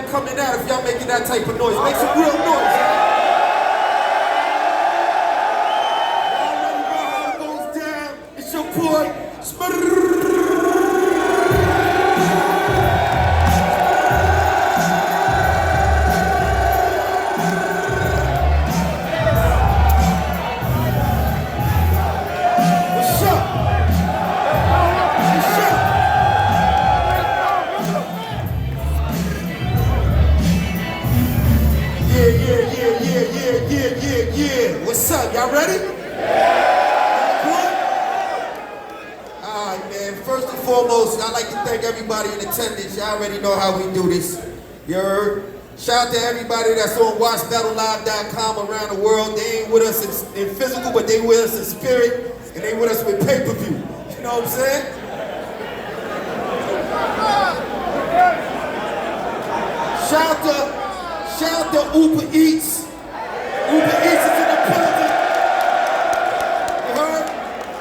coming out if y'all making that type of noise. Make some real noise. Y'all already know how it goes down. It's your boy, yeah. What's up? Y'all ready? Alright, man. First and foremost, I'd like to thank everybody in attendance. Y'all already know how we do this. You heard? Shout out to everybody that's on WatchBattleLive.com around the world. They ain't with us in physical, but they with us in spirit, and they with us with pay-per-view. You know what I'm saying? Shout out to Uber Eats. Uber Eats is in the building. You heard?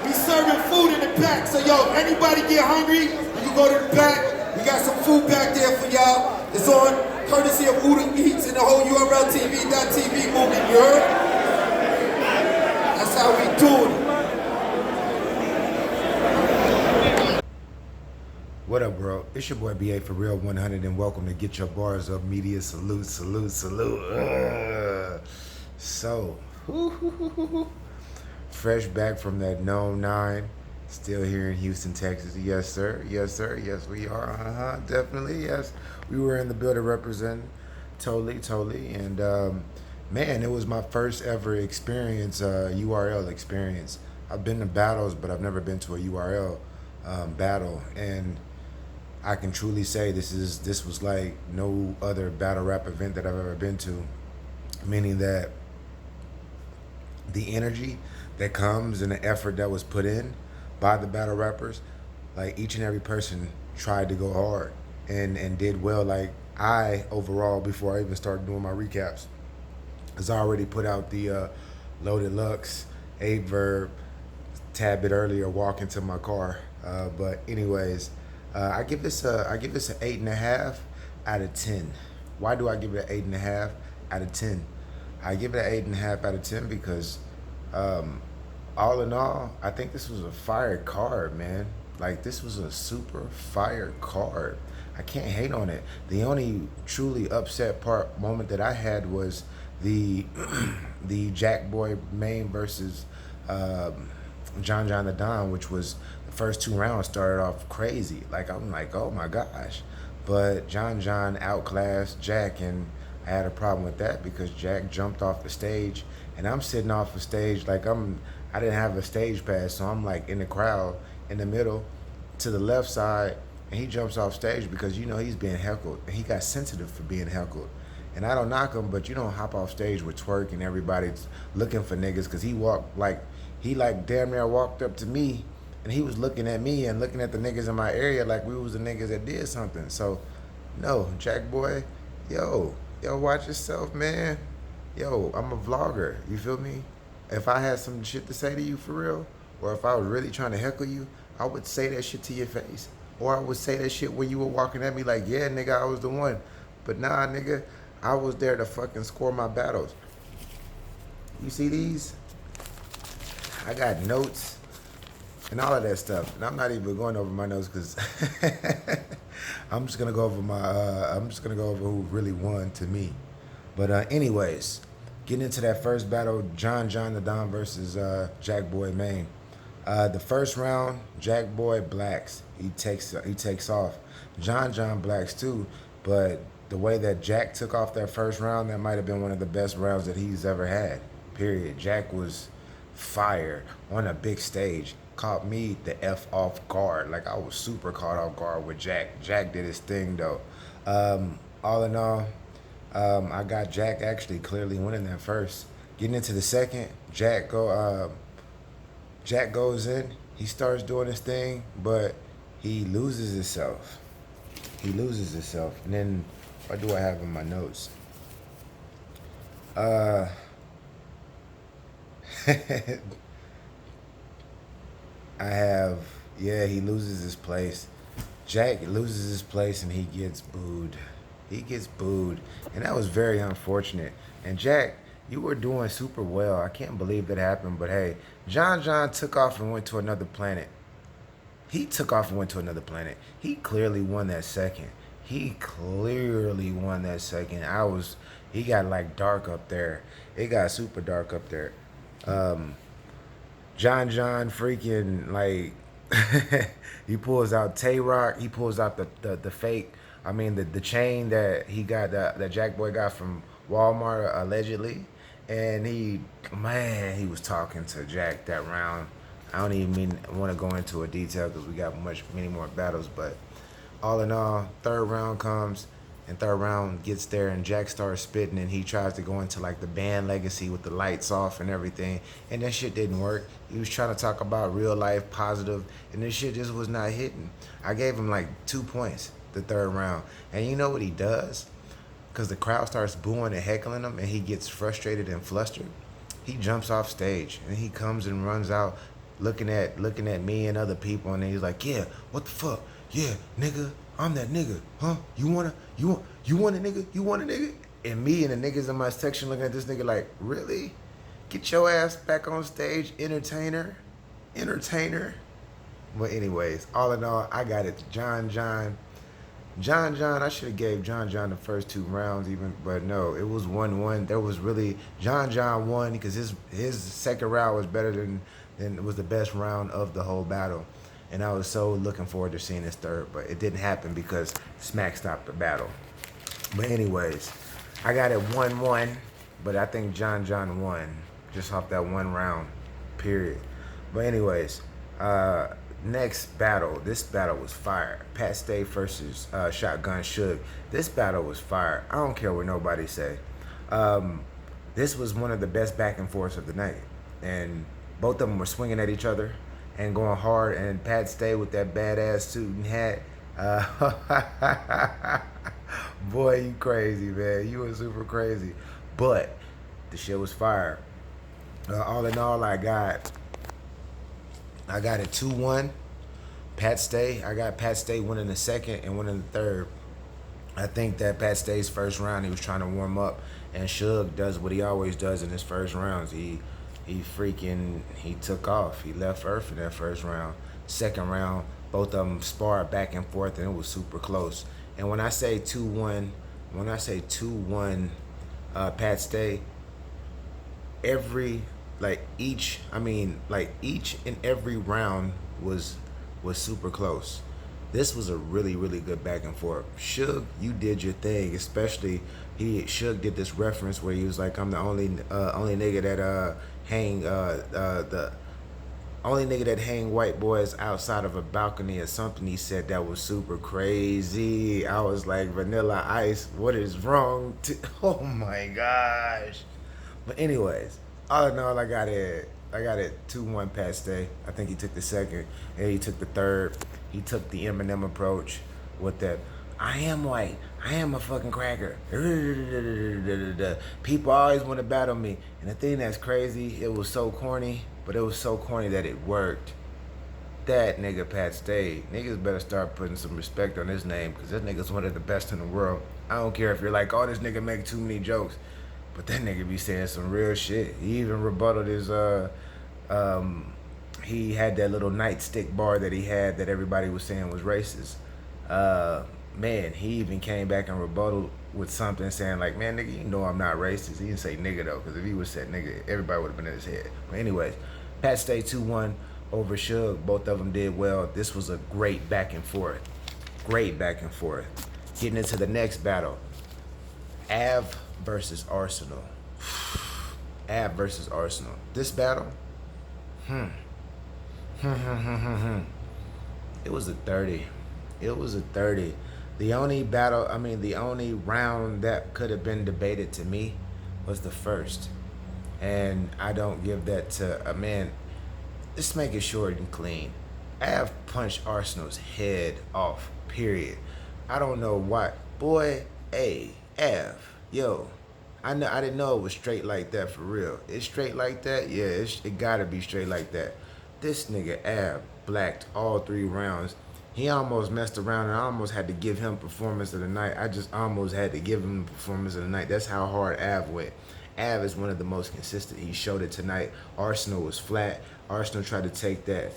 We serving food in the back. So yo, anybody get hungry, you can go to the back. We got some food back there for y'all. It's on courtesy of Uber Eats and the whole URLTV.tv movement. You heard? That's how we do it. What up, bro? It's your boy BA for Real 100, and welcome to Get Your Bars Up Media. Salute. So, fresh back from that Nome 9, still here in Houston, Texas. Yes, sir. Yes, we are. Definitely, yes. We were in the building representing totally. And, man, it was my first ever experience, URL experience. I've been to battles, but I've never been to a URL battle. And I can truly say this was like no other battle rap event that I've ever been to, meaning that the energy that comes and the effort that was put in by the battle rappers, like each and every person tried to go hard and did well. Like I overall, before I even started doing my recaps, has already put out the Loaded Lux, Aye Verb, tad bit earlier, walk into my car. But anyways, I give this an 8.5 out of 10. Why do I give it an 8.5 out of 10? I give it an 8.5 out of 10 because, all in all, I think this was a fire card, man. Like this was a super fire card. I can't hate on it. The only truly upset moment that I had was the the Jackboy Maine versus John the Don, which was the first 2 rounds started off crazy. Like I'm like, oh my gosh. But John outclassed Jack, and I had a problem with that because Jack jumped off the stage, and I'm sitting off the stage like I didn't have a stage pass, so I'm like in the crowd in the middle to the left side, and he jumps off stage because you know he's being heckled, and he got sensitive for being heckled. And I don't knock him, but you don't hop off stage with twerk and everybody's looking for niggas, because he damn near walked up to me, and he was looking at me and looking at the niggas in my area like we was the niggas that did something. So no, Jackboy, yo, watch yourself, man. Yo, I'm a vlogger, you feel me? If I had some shit to say to you for real, or if I was really trying to heckle you, I would say that shit to your face. Or I would say that shit when you were walking at me like, yeah, nigga, I was the one. But nah, nigga, I was there to fucking score my battles. You see these? I got notes and all of that stuff. And I'm not even going over my notes because I'm just gonna go over who really won to me. But anyways, getting into that first battle, John the Don versus Jackboy Maine. The first round, Jackboy blacks. He takes off. John blacks too, but the way that Jack took off that first round, that might have been one of the best rounds that he's ever had. Period. Jack was fire on a big stage. Caught me the F off guard. Like I was super caught off guard with Jack. Jack did his thing though. All in all, I got Jack actually clearly winning that first. Getting into the second, Jack goes in. He starts doing his thing, but he loses himself. And then, what do I have in my notes? he loses his place. Jack loses his place and he gets booed. He gets booed, and that was very unfortunate. And Jack, you were doing super well. I can't believe that happened, but hey, John took off and went to another planet. He took off and went to another planet. He clearly won that second. He clearly won that second. He got like dark up there. It got super dark up there. John freaking like he pulls out Tay Rock. He pulls out the fake. I mean the chain that he got that Jackboy got from Walmart allegedly, and he was talking to Jack that round. I don't even want to go into a detail because we got many more battles, but all in all, third round comes. And third round gets there and Jack starts spitting and he tries to go into like the band legacy with the lights off and everything. And that shit didn't work. He was trying to talk about real life, positive, and this shit just was not hitting. I gave him like 2 points the third round. And you know what he does? Because the crowd starts booing and heckling him and he gets frustrated and flustered. He jumps off stage and he comes and runs out looking at me and other people and he's like, yeah, what the fuck? Yeah, nigga, I'm that nigga, huh? You want a nigga? You want a nigga? And me and the niggas in my section looking at this nigga like, really? Get your ass back on stage, entertainer. But anyways, all in all, I got it. John, I should have gave John the first 2 rounds even, but no, it was 1-1. There was really, John won because his second round was better than it was the best round of the whole battle. And I was so looking forward to seeing his third, but it didn't happen because Smack stopped the battle. But anyways, I got it 1-1, but I think John won just off that 1 round, period. But anyways, next battle. This battle was fire. Pat Stay versus Shotgun Suge. This battle was fire. I don't care what nobody say. This was one of the best back and forths of the night. And both of them were swinging at each other and going hard, and Pat Stay with that badass suit and hat. Boy, you crazy, man. You were super crazy. But the shit was fire. All in all, I got it 2-1. Pat Stay. I got Pat Stay winning the second and winning the third. I think that Pat Stay's first round, he was trying to warm up, and Suge does what he always does in his first rounds. He took off. He left Earth in that first round. Second round, both of them sparred back and forth, and it was super close. And when I say 2-1, Pat Stay, each and every round was super close. This was a really, really good back and forth. Suge, you did your thing, especially Suge did this reference where he was like, I'm the only nigga that the only nigga that hang white boys outside of a balcony or something. He said that was super crazy. I was like, Vanilla Ice, what is wrong? Oh my gosh. But anyways, all in all, I got it 2-1 Pat Stay. I think he took the second and he took the third. He took the Eminem approach with that, I am white. I am a fucking cracker. People always want to battle me. And the thing that's crazy, it was so corny, but it was so corny that it worked. That nigga Pat Stay. Niggas better start putting some respect on his name, because this nigga's one of the best in the world. I don't care if you're like, oh, this nigga make too many jokes. But that nigga be saying some real shit. He even rebutted his, he had that little nightstick bar that he had that everybody was saying was racist. Man, he even came back and rebutted with something saying like, man, nigga, you know I'm not racist. He didn't say nigga though, because if he would said nigga, everybody would have been in his head. But anyways, Pat Stay 2-1 over Suge. Both of them did well. This was a great back and forth. Great back and forth. Getting into the next battle. Ave versus Arsonal. Ave versus Arsonal. This battle, it was a 30. It was a 30. The only round that could have been debated to me was the first. And I don't give that to a man. Let's make it short and clean. Av punched Arsenal's head off, period. I don't know why. Boy, hey, Av, yo, I didn't know it was straight like that for real. It's straight like that? Yeah, it gotta be straight like that. This nigga Av blacked all 3 rounds. He almost messed around, and I almost had to give him performance of the night. I just almost had to give him performance of the night. That's how hard Ave went. Ave is one of the most consistent. He showed it tonight. Arsenal was flat. Arsenal tried to take that.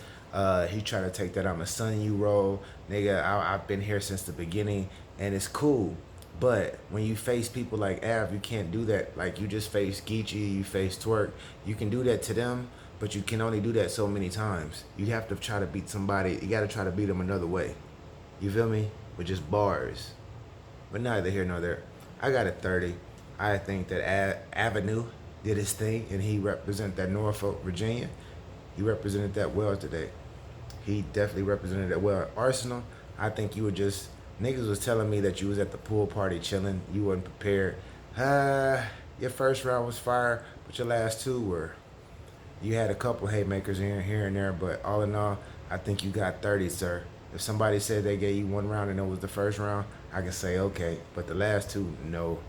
He tried to take that I'm a son you role. Nigga, I've been here since the beginning, and it's cool. But when you face people like Ave, you can't do that. Like, you just face Geechi, you face Twerk. You can do that to them, but you can only do that so many times. You have to try to beat somebody. You got to try to beat them another way. You feel me? With just bars. But neither here nor there. I got a 30. I think that Avenue did his thing, and he represented that Norfolk, Virginia. He represented that well today. He definitely represented that well. Arsenal, I think you were just, niggas was telling me that you was at the pool party chilling. You wasn't prepared. Your first round was fire, but your last two were. You had a couple haymakers here and there, but all in all, I think you got 30, sir. If somebody said they gave you one round and it was the first round, I can say okay. But the last two, no.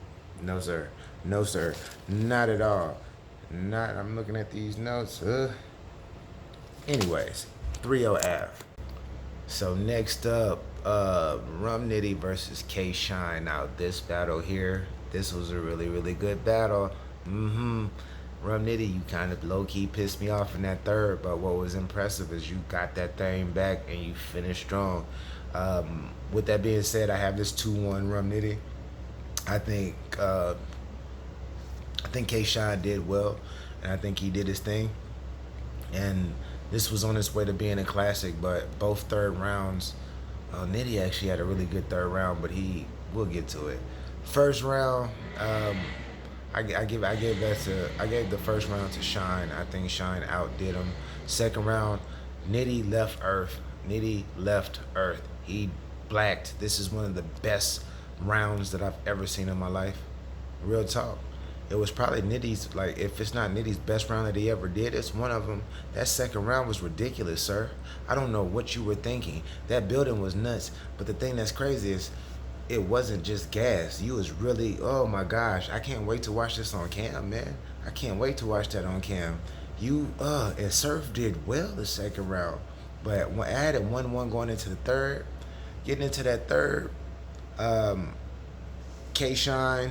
No, sir. No, sir. Not at all. Not, I'm looking at these notes. Anyways, 3-0 Ave. So next up, Rum Nitti versus Kshine. Now this battle here, this was a really, really good battle. Rum Nitti, you kind of low-key pissed me off in that third, but what was impressive is you got that thing back and you finished strong. With that being said, I have this 2-1 Rum Nitti. I think Kshine did well, and I think he did his thing. And this was on its way to being a classic, but both third rounds, Nitti actually had a really good third round, but we'll get to it. First round, I gave the first round to Shine. I think Shine outdid him. Second round, Nitti left Earth. He blacked. This is one of the best rounds that I've ever seen in my life. Real talk. It was probably Nitty's, like, if it's not Nitty's best round that he ever did, it's one of them. That second round was ridiculous, sir. I don't know what you were thinking. That building was nuts. But the thing that's crazy is it wasn't just gas. You was really, oh my gosh, I can't wait to watch this on cam, man. I can't wait to watch that on cam. And Surf did well the second round. But when I had it 1-1 going into the third, getting into that third, Kshine,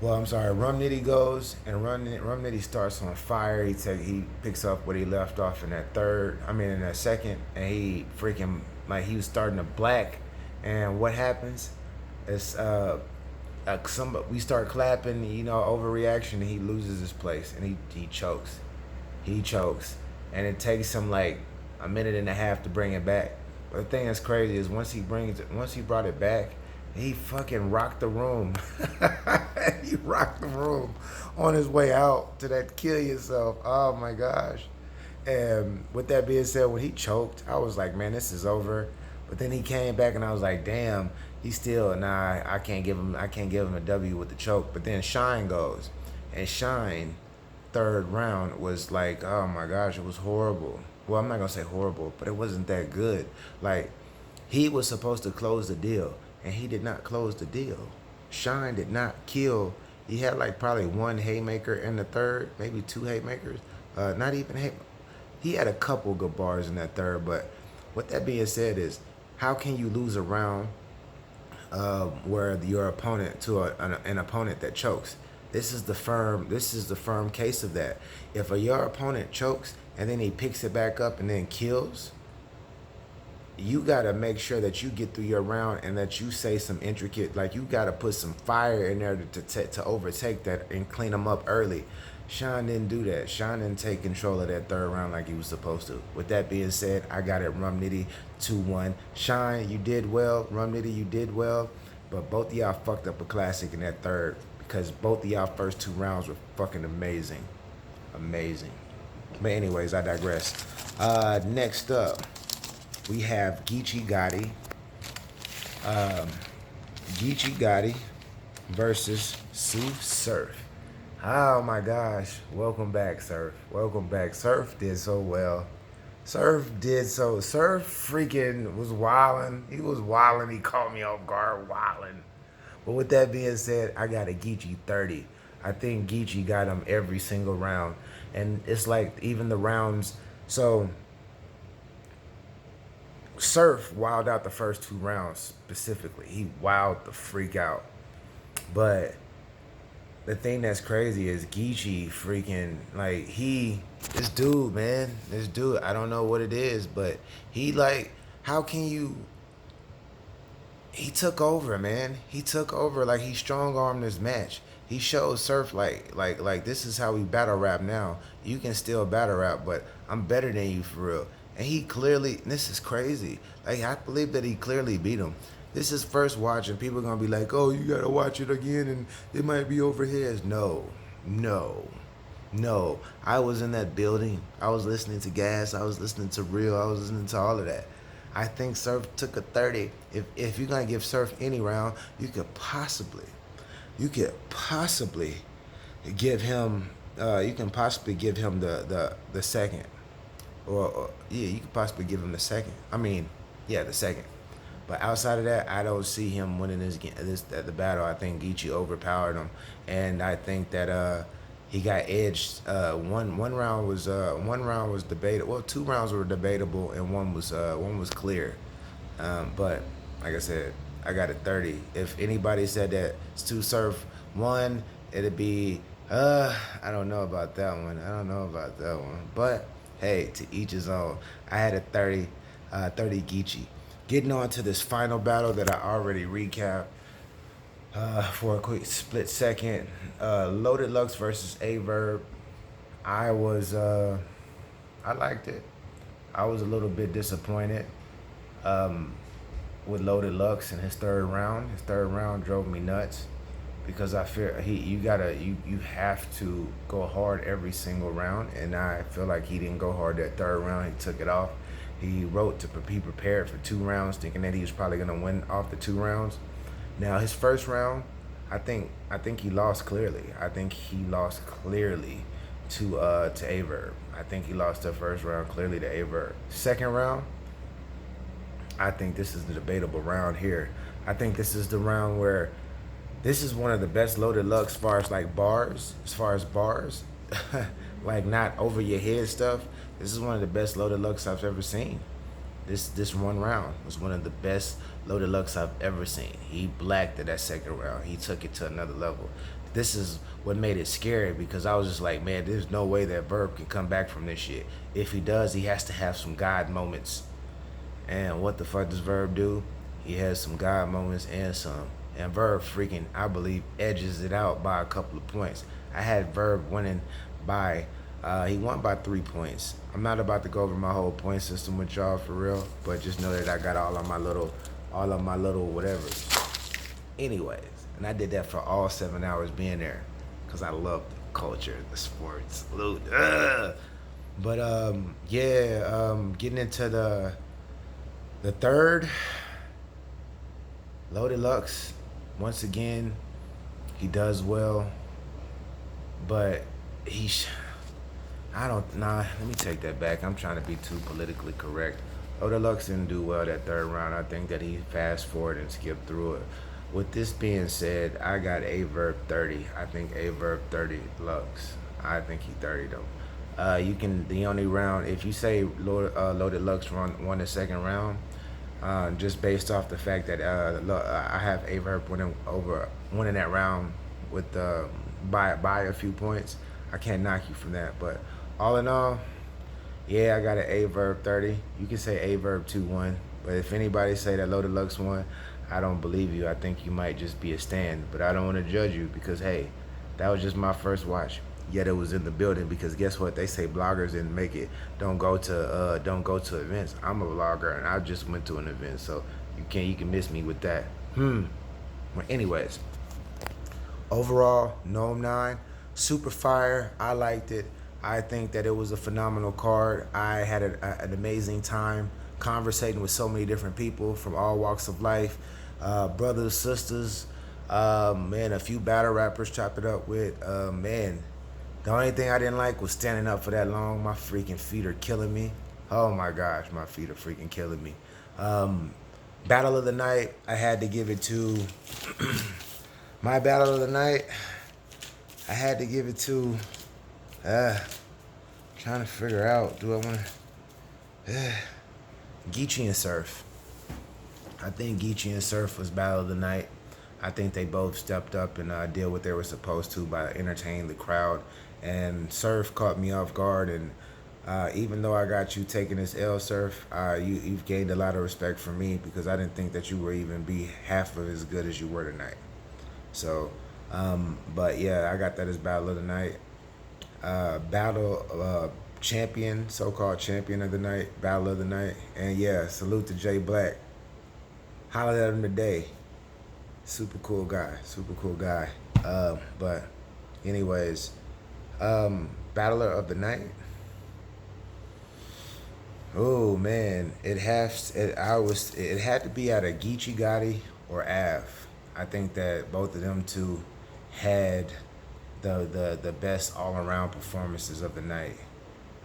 Rum Nitti goes, and Rum Nitti starts on fire. He picks up what he left off in that second, and he freaking, like, he was starting to black. And what happens is we start clapping, overreaction, and he loses his place, and he chokes. And it takes him like a minute and a half to bring it back. But the thing that's crazy is once he brought it back, he fucking rocked the room. He rocked the room on his way out to that kill yourself. Oh my gosh. And with that being said, when he choked, I was like, man, this is over. But then he came back and I was like, damn, he's still, I can't give him a W with the choke. But then Shine goes. And Shine, third round, was like, oh my gosh, it was horrible. Well, I'm not gonna say horrible, but it wasn't that good. Like, he was supposed to close the deal, and he did not close the deal. Shine did not kill. He had like probably one haymaker in the third, maybe two haymakers. Not even he had a couple good bars in that third, but with that being said is, how can you lose a round where your opponent to an opponent that chokes? This is the firm case of that. If your opponent chokes and then he picks it back up and then kills, you gotta make sure that you get through your round and that you say some intricate, like, you gotta put some fire in there to overtake that and clean them up early. Shine didn't do that. Shine didn't take control of that third round like he was supposed to. With that being said, I got it Rum Nitti 2-1. Shine, you did well. Rum Nitti, you did well. But both of y'all fucked up a classic in that third, because both of y'all first two rounds were fucking amazing. Amazing. But anyways, I digress. Next up, we have Geechi Gotti. Geechi Gotti versus Tsu Surf. Oh my gosh. Welcome back, Surf. Welcome back. Surf did so well. Surf freaking was wildin'. He was wildin'. He caught me off guard wildin'. But with that being said, I got a Geechi 30. I think Geechi got him every single round. And it's like even the rounds. So Surf wilded out the first 2 rounds specifically. He wilded the freak out. But the thing that's crazy is Geechi freaking, like, this dude, man, this dude, I don't know what it is, but he, like, how can you, he took over, man. He took over, like, he strong-armed this match. He showed Surf, like, this is how we battle rap now. You can still battle rap, but I'm better than you for real. And he clearly, this is crazy. Like, I believe that he clearly beat him. This is first watch, and people are going to be like, oh, you got to watch it again, and it might be over his. No. I was in that building. I was listening to Gas. I was listening to Real. I was listening to all of that. I think Surf took a 30. If you're going to give Surf any round, you could possibly give him, the second. Yeah, you could possibly give him the second. The second. But outside of that, I don't see him winning the battle. I think Geechi overpowered him, and I think that he got edged. One round was debatable. Well, 2 rounds were debatable, and one was clear. But like I said, I got a 30. If anybody said that Tsu Surf won, it'd be I don't know about that one. But hey, to each his own. I had a 30 Geechi. Getting on to this final battle that I already recapped for a quick split second. Loaded Lux versus Aye Verb. I liked it. I was a little bit disappointed with Loaded Lux in his third round. His third round drove me nuts because I fear you have to go hard every single round, and I feel like he didn't go hard that third round. He took it off. He prepared for 2 rounds, thinking that he was probably gonna win off the 2 rounds. Now his first round, I think he lost clearly. I think he lost clearly to Aye Verb. I think he lost the first round clearly to Aye Verb. Second round, I think this is the debatable round here. I think this is the round where this is one of the best Loaded Lux as far as bars, like not over your head stuff. This is one of the best Loaded Lux I've ever seen. This one round was one of the best Loaded Lux I've ever seen. He blacked it that second round. He took it to another level. This is what made it scary because I was just like, man, there's no way that Verb can come back from this shit. If he does, he has to have some God moments. And what the fuck does Verb do? He has some God moments and some. And Verb freaking, I believe, edges it out by a couple of points. I had Verb winning by he won by 3 points. I'm not about to go over my whole point system with y'all for real, but just know that I got all of my little whatevers. Anyways, and I did that for all 7 hours being there, cause I love the culture, the sports. But getting into the third, Loaded Lux, once again, he does well, but let me take that back. I'm trying to be too politically correct. Loaded Lux didn't do well that third round. I think that he fast forward and skipped through it. With this being said, I got Aye Verb 30. I think Aye Verb 30 Lux. I think he 30'd him. The only round, if you say Loaded Lux won the second round, just based off the fact that I have Aye Verb winning that round with by a few points, I can't knock you from that. But all in all, yeah, I got an Aye Verb 30. You can say Aye Verb 2-1, but if anybody say that Loaded Lux won, I don't believe you. I think you might just be a stand, but I don't want to judge you because, hey, that was just my first watch. Yet it was in the building because guess what? They say bloggers didn't make it. Don't go to events. I'm a vlogger and I just went to an event, so you can miss me with that. But anyways, overall, Nome 9, super fire. I liked it. I think that it was a phenomenal card. I had an amazing time conversating with so many different people from all walks of life, brothers, sisters, a few battle rappers chopped it up with. The only thing I didn't like was standing up for that long. My freaking feet are killing me. Oh my gosh, my feet are freaking killing me. Battle of the night, I had to give it to my battle of the night. I had to give it to trying to figure out, do I want to Geechi and Surf. I think Geechi and Surf was battle of the night. I think they both stepped up and did what they were supposed to by entertaining the crowd. And Surf caught me off guard. And even though I got you taking this L, Surf, you've gained a lot of respect from me because I didn't think that you would even be half of as good as you were tonight. So, but yeah, I got that as battle of the night. Battle champion, so-called champion of the night, battle of the night. And yeah, salute to Jay Black. Hollered at him today. Super cool guy. But anyways, battler of the night. Oh man, it had to be out of Geechi Gotti or Ave. I think that both of them two had the best all around performances of the night.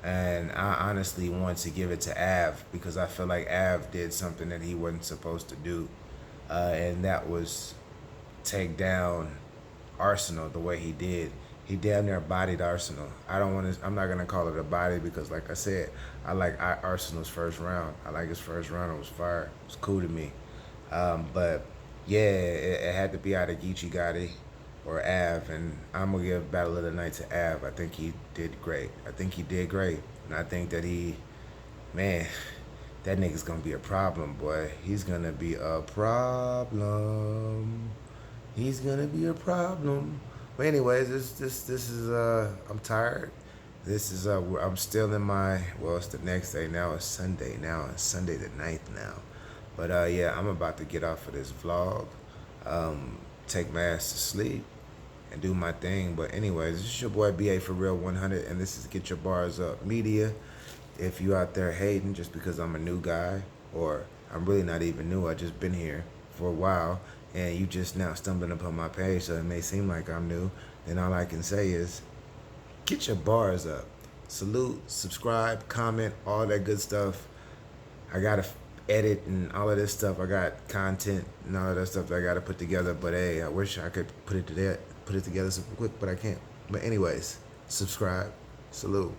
And I honestly want to give it to Ave because I feel like Ave did something that he wasn't supposed to do. And that was take down Arsonal the way he did. He damn near bodied Arsonal. I'm not gonna call it a body because, like I said, I like Arsenal's first round. I like his first round. It was fire. It was cool to me. But yeah, it had to be out of Geechi Gotti or Ave, and I'm gonna give Battle of the Night to Ave. I think he did great. And I think that that nigga's gonna be a problem, boy. He's gonna be a problem. But anyways, this is I'm tired. This is I'm still in my it's the next day now. It's Sunday now. It's Sunday the 9th now. But yeah, I'm about to get off of this vlog, take my ass to sleep, and do my thing. But anyways, this is your boy BA for Real 100, and this is Get Your Bars Up Media. If you out there hating just because I'm a new guy, or I'm really not even new, I just been here for a while, and you just now stumbling upon my page, so it may seem like I'm new, then all I can say is, get your bars up. Salute, subscribe, comment, all that good stuff. I gotta edit and all of this stuff. I got content and all of that stuff that I gotta put together, but hey, I wish I could put it together super quick, but I can't. But anyways, subscribe. Salute.